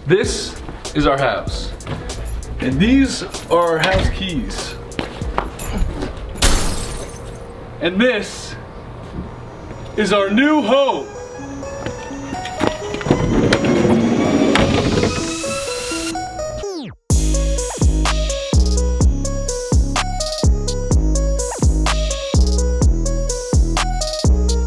This is our house. And these are our house keys. And this is our new home.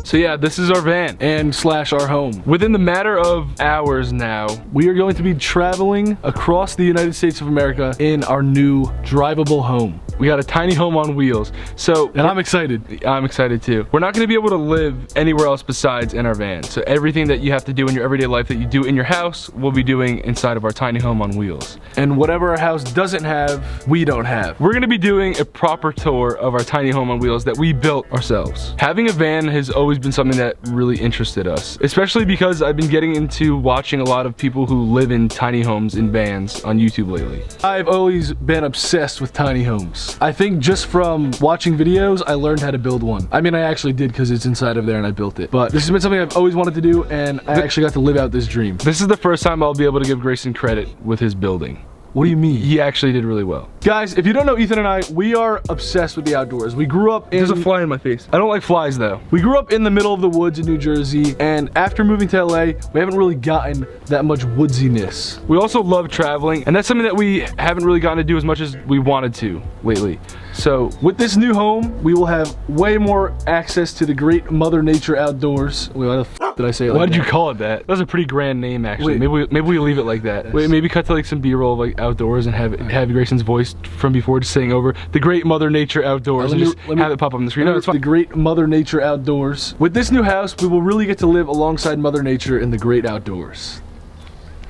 So yeah, this is our van and slash our home. Within the matter of hours now, we are going to be traveling across the United States of America in our new drivable home. We got a tiny home on wheels. And I'm excited. I'm excited too. We're not gonna be able to live anywhere else besides in our van. So everything that you have to do in your everyday life that you do in your house, we'll be doing inside of our tiny home on wheels. And whatever our house doesn't have, we don't have. We're gonna be doing a proper tour of our tiny home on wheels that we built ourselves. Having a van has always been something that really interested us, especially because I've been getting into watching a lot of people who live in tiny homes in vans on YouTube lately. I've always been obsessed with tiny homes. I think just from watching videos, I learned how to build one. I mean, I actually did because it's inside of there and I built it. But this has been something I've always wanted to do, and I actually got to live out this dream. This is the first time I'll be able to give Grayson credit with his building. What do you mean? He actually did really well. Guys, if you don't know Ethan and I, we are obsessed with the outdoors. We grew up in— There's a fly in my face. I don't like flies though. We grew up in the middle of the woods in New Jersey, and after moving to LA, we haven't really gotten that much woodsiness. We also love traveling, and that's something that we haven't really gotten to do as much as we wanted to lately. So with this new home, we will have way more access to the great Mother Nature outdoors. Wait, why the f did I say it like that? Why did you call it that? That was a pretty grand name actually. Wait, maybe we leave it like that. Wait, maybe cut to like some B-roll of like outdoors and have Grayson's voice from before just saying over the great Mother Nature outdoors and just have it pop up on the screen. No, it's fine. The great Mother Nature outdoors. With this new house, we will really get to live alongside Mother Nature in the great outdoors.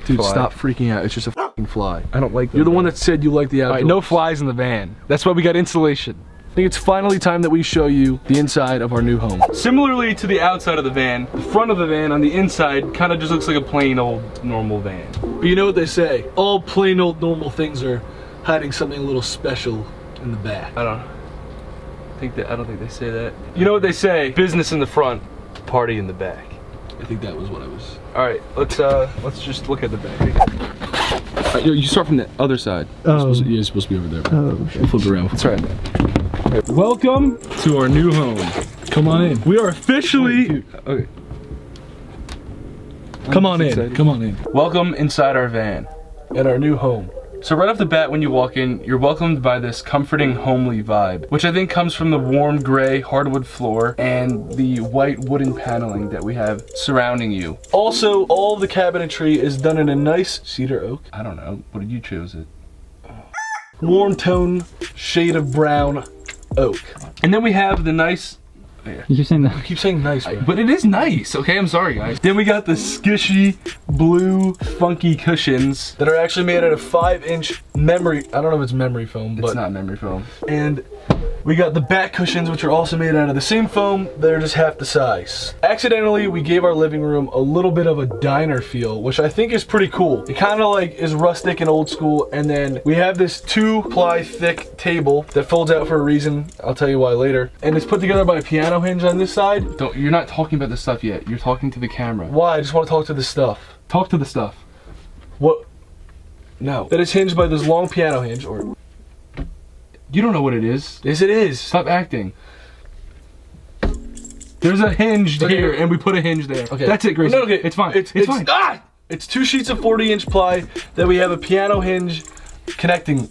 Dude, stop freaking out. It's just a fucking fly. I don't like that. You're the one that said you like the outdoors. Alright, no flies in the van. That's why we got insulation. I think it's finally time that we show you the inside of our new home. Similarly to the outside of the van, the front of the van on the inside kind of just looks like a plain old normal van. But you know what they say, all plain old normal things are hiding something a little special in the back. I don't think they say that. You know what they say, business in the front, party in the back. I think that was what I was. All right, let's just look at the back. All right, you start from the other side. You're supposed to be over there. Oh, shit. We'll flip around. That's right. Right. Welcome to our new home. Come on in. We are officially. Okay. Come on in. Come on in. Welcome inside our van at our new home. So right off the bat when you walk in, you're welcomed by this comforting, homely vibe, which I think comes from the warm gray hardwood floor and the white wooden paneling that we have surrounding you. Also, all the cabinetry is done in a nice cedar oak. I don't know, what did you choose it? Warm tone, shade of brown oak. And then we have the nice— You keep saying that. I keep saying nice, bro. But it is nice, okay? I'm sorry, guys. Then we got the skishy, blue, funky cushions that are actually made out of 5-inch memory— I don't know if it's memory foam, but— It's not memory foam. And we got the back cushions, which are also made out of the same foam. They're just half the size. Accidentally, we gave our living room a little bit of a diner feel, which I think is pretty cool. It kind of like is rustic and old school. And then we have this 2-ply thick table that folds out for a reason. I'll tell you why later. And it's put together by a piano hinge on this side. You're not talking about the stuff yet. You're talking to the camera. Why? I just want to talk to the stuff. Talk to the stuff. What? No. That is hinged by this long piano hinge, or— You don't know what it is. Yes, it is. Stop acting. There's a hinge here, and we put a hinge there. Okay. That's it, Grayson. No, okay. It's fine. It's fine. Ah! It's 2 sheets of 40-inch ply that we have a piano hinge connecting.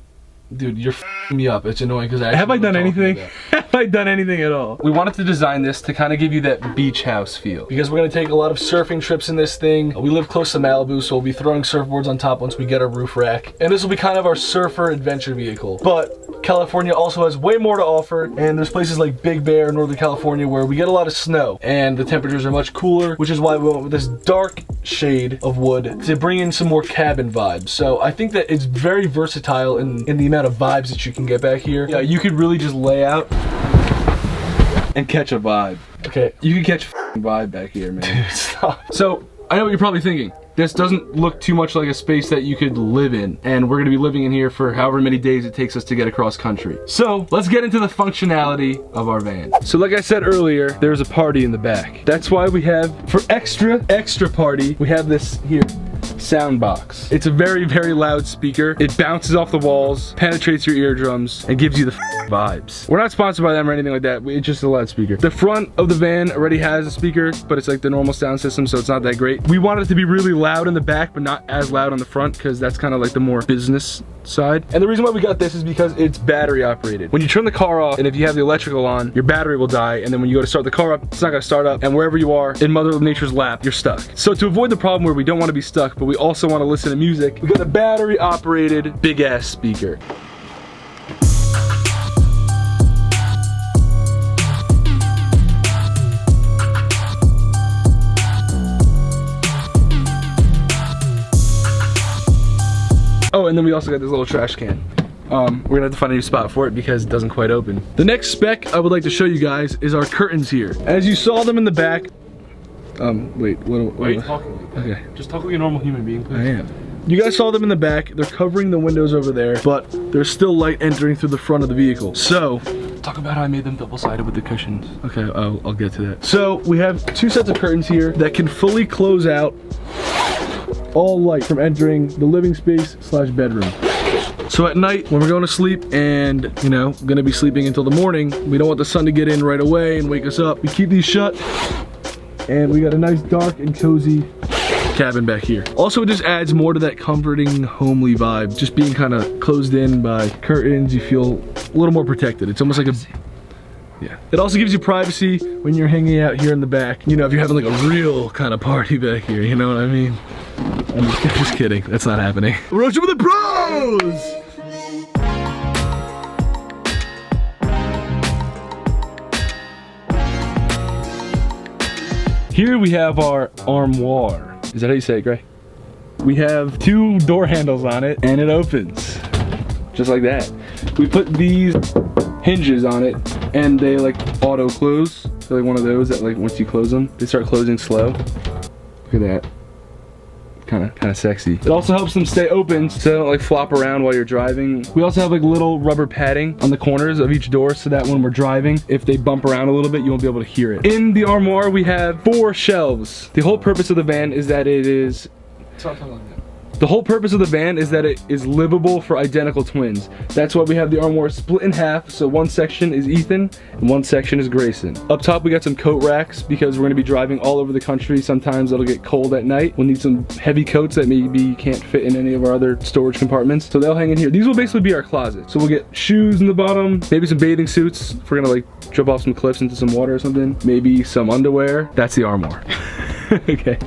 Dude, you're f***ing me up. It's annoying because I— Have I done anything? Have I done anything at all? We wanted to design this to kind of give you that beach house feel, because we're going to take a lot of surfing trips in this thing. We live close to Malibu, so we'll be throwing surfboards on top once we get our roof rack. And this will be kind of our surfer adventure vehicle. But California also has way more to offer, and there's places like Big Bear, Northern California, where we get a lot of snow, and the temperatures are much cooler, which is why we went with this dark shade of wood to bring in some more cabin vibes. So I think that it's very versatile in the amount of vibes that you can get back here. Yeah, you could really just lay out and catch a vibe. Okay, you can catch a vibe back here, man. Dude, stop. So, I know what you're probably thinking. This doesn't look too much like a space that you could live in, and we're gonna be living in here for however many days it takes us to get across country. So, let's get into the functionality of our van. So like I said earlier, there's a party in the back. That's why we have, for extra party, we have this here. sound box. It's a very, very loud speaker. It bounces off the walls, penetrates your eardrums, and gives you the vibes. We're not sponsored by them or anything like that. It's just a loud speaker. The front of the van already has a speaker, but it's like the normal sound system, so it's not that great. We wanted it to be really loud in the back, but not as loud on the front, because that's kind of like the more business side. And the reason why we got this is because it's battery operated. When you turn the car off, and if you have the electrical on, your battery will die, and then when you go to start the car up, it's not gonna start up, and wherever you are in Mother Nature's lap, you're stuck. So to avoid the problem where we don't want to be stuck, but we also want to listen to music, we got a battery operated big ass speaker. Oh, and then we also got this little trash can. We're gonna have to find a new spot for it because it doesn't quite open. The next spec I would like to show you guys is our curtains here. As you saw them in the back. Wait, what are you talking like that? Okay. Just talk like a normal human being, please. I am. You guys saw them in the back. They're covering the windows over there, but there's still light entering through the front of the vehicle. So, talk about how I made them double-sided with the cushions. Okay, I'll get to that. So, we have two sets of curtains here that can fully close out all light from entering the living space / bedroom. So at night, when we're going to sleep and, you know, gonna be sleeping until the morning, we don't want the sun to get in right away and wake us up. We keep these shut, and we got a nice dark and cozy cabin back here. Also, it just adds more to that comforting, homely vibe. Just being kind of closed in by curtains, you feel a little more protected. It's almost like a, yeah. It also gives you privacy when you're hanging out here in the back. You know, if you're having like a real kind of party back here, you know what I mean? I'm just kidding, that's not happening. Road trip with the bros! Here we have our armoire. Is that how you say it, Gray? We have two door handles on it, and it opens. Just like that. We put these hinges on it, and they like auto close. They're like one of those that like once you close them, they start closing slow. Look at that. Kind of sexy. It also helps them stay open so they don't like flop around while you're driving. We also have like little rubber padding on the corners of each door so that when we're driving, if they bump around a little bit, you won't be able to hear it. In the armoire, we have 4 shelves. The whole purpose of the van is that it is... Stop talking like that. The whole purpose of the van is that it is livable for identical twins. That's why we have the armoire split in half, so one section is Ethan and one section is Grayson. Up top we got some coat racks because we're gonna be driving all over the country. Sometimes it'll get cold at night. We'll need some heavy coats that maybe you can't fit in any of our other storage compartments. So they'll hang in here. These will basically be our closet. So we'll get shoes in the bottom, maybe some bathing suits if we're gonna like jump off some cliffs into some water or something. Maybe some underwear. That's the armoire. Okay.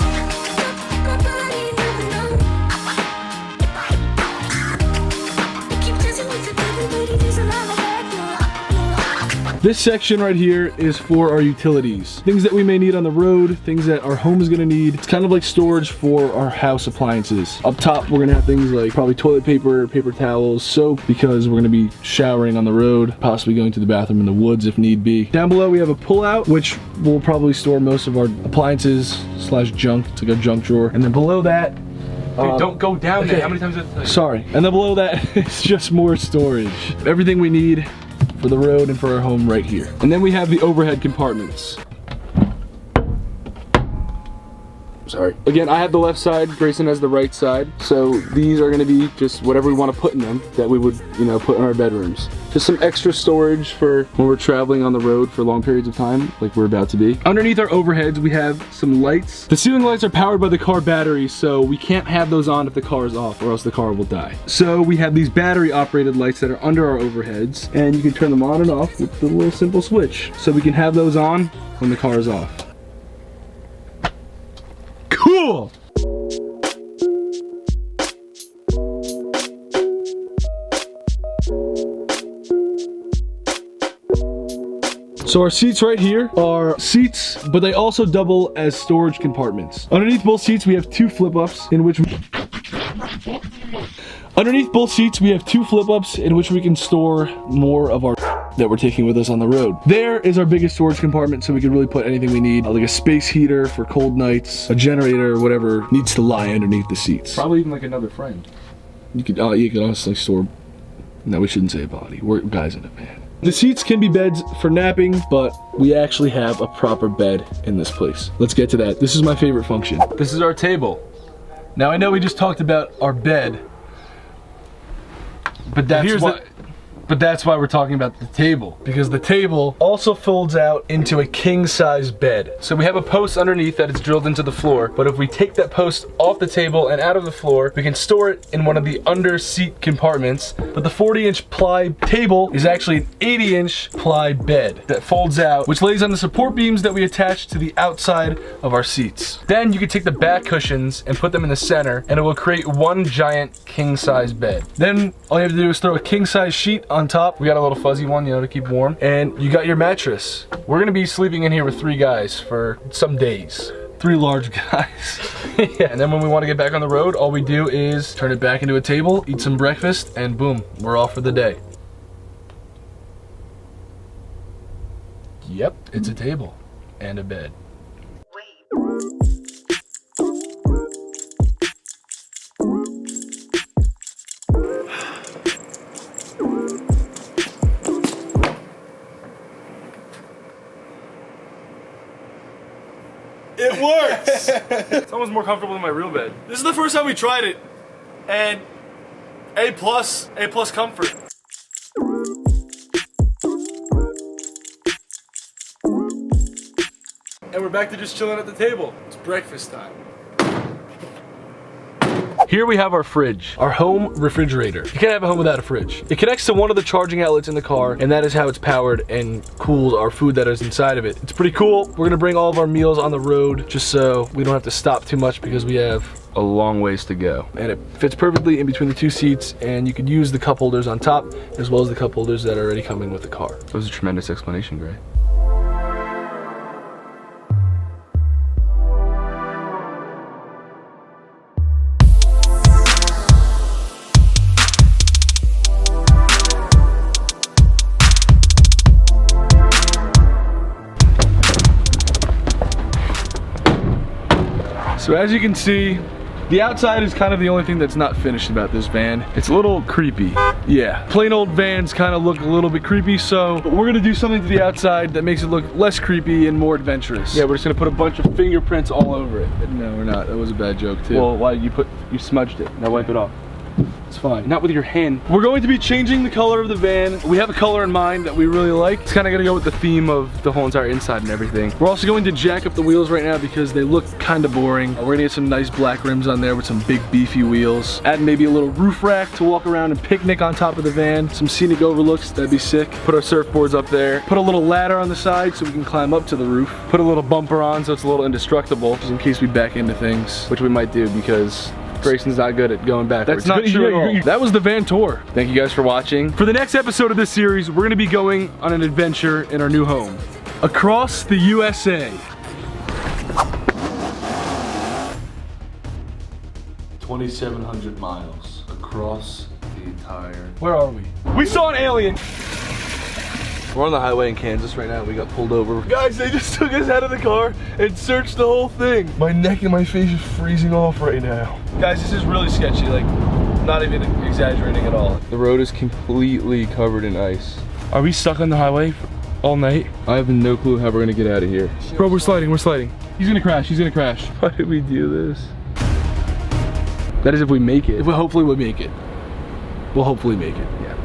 This section right here is for our utilities. Things that we may need on the road, things that our home is gonna need. It's kind of like storage for our house appliances. Up top, we're gonna have things like probably toilet paper, paper towels, soap, because we're gonna be showering on the road, possibly going to the bathroom in the woods if need be. Down below, we have a pull-out, which will probably store most of our appliances / junk. It's like a junk drawer. And then below that, Dude, don't go down there. How many times did I... Sorry. And then below that, it's just more storage. Everything we need for the road and for our home right here. And then we have the overhead compartments. Sorry. Again, I have the left side, Grayson has the right side. So these are gonna be just whatever we wanna put in them that we would, you know, put in our bedrooms. Just some extra storage for when we're traveling on the road for long periods of time, like we're about to be. Underneath our overheads, we have some lights. The ceiling lights are powered by the car battery, so we can't have those on if the car is off or else the car will die. So we have these battery operated lights that are under our overheads, and you can turn them on and off with the little simple switch. So we can have those on when the car is off. Cool! So our seats right here are seats, but they also double as storage compartments. Underneath both seats, we have 2 flip-ups in which we can store more of our that we're taking with us on the road. There is our biggest storage compartment, so we can really put anything we need, like a space heater for cold nights, a generator, whatever needs to lie underneath the seats. Probably even like another friend. You could honestly store. No, we shouldn't say a body. We're guys in a van. The seats can be beds for napping, but we actually have a proper bed in this place. Let's get to that. This is my favorite function. This is our table. Now I know we just talked about our bed, but that's why we're talking about the table, because the table also folds out into a king-size bed. So we have a post underneath that is drilled into the floor, but if we take that post off the table and out of the floor, we can store it in one of the under seat compartments. But the 40-inch ply table is actually an 80-inch ply bed that folds out, which lays on the support beams that we attach to the outside of our seats. Then you can take the back cushions and put them in the center, and it will create one giant king-size bed. Then all you have to do is throw a king-size sheet on top. We got a little fuzzy one, you know, to keep warm. And you got your mattress. We're gonna be sleeping in here with 3 guys for some days. 3 large guys. Yeah, and then when we want to get back on the road, all we do is turn it back into a table, eat some breakfast, and boom, we're off for the day. Yep, it's a table and a bed. It works! It's almost more comfortable than my real bed. This is the first time we tried it, and A plus comfort. And we're back to just chilling at the table. It's breakfast time. Here we have our fridge, our home refrigerator. You can't have a home without a fridge. It connects to one of the charging outlets in the car, and that is how it's powered and cools our food that is inside of it. It's pretty cool. We're gonna bring all of our meals on the road just so we don't have to stop too much because we have a long ways to go. And it fits perfectly in between the 2 seats, and you could use the cup holders on top as well as the cup holders that are already coming with the car. That was a tremendous explanation, Gray. So as you can see, the outside is kind of the only thing that's not finished about this van. It's a little creepy. Yeah, plain old vans kind of look a little bit creepy, so we're gonna do something to the outside that makes it look less creepy and more adventurous. Yeah, we're just gonna put a bunch of fingerprints all over it. No, we're not. That was a bad joke too. Well, why you smudged it. Now wipe it off. It's fine. Not with your hand. We're going to be changing the color of the van. We have a color in mind that we really like. It's kind of gonna go with the theme of the whole entire inside and everything. We're also going to jack up the wheels right now because they look kind of boring. We're gonna get some nice black rims on there with some big beefy wheels. Add maybe a little roof rack to walk around and picnic on top of the van. Some scenic overlooks, that'd be sick. Put our surfboards up there. Put a little ladder on the side so we can climb up to the roof. Put a little bumper on so it's a little indestructible, just in case we back into things, which we might do because Grayson's not good at going backwards. That's not true at all. That was the van tour. Thank you guys for watching. For the next episode of this series, we're gonna be going on an adventure in our new home. Across the USA. 2,700 miles across the entire... Where are we? We saw an alien. We're on the highway in Kansas right now. We got pulled over. Guys, they just took us out of the car and searched the whole thing. My neck and my face is freezing off right now. Guys, this is really sketchy. Like, not even exaggerating at all. The road is completely covered in ice. Are we stuck on the highway all night? I have no clue how we're gonna get out of here. Bro, we're sliding, we're sliding. He's gonna crash, he's gonna crash. Why did we do this? That is if we make it. Hopefully we'll make it. We'll hopefully make it, yeah.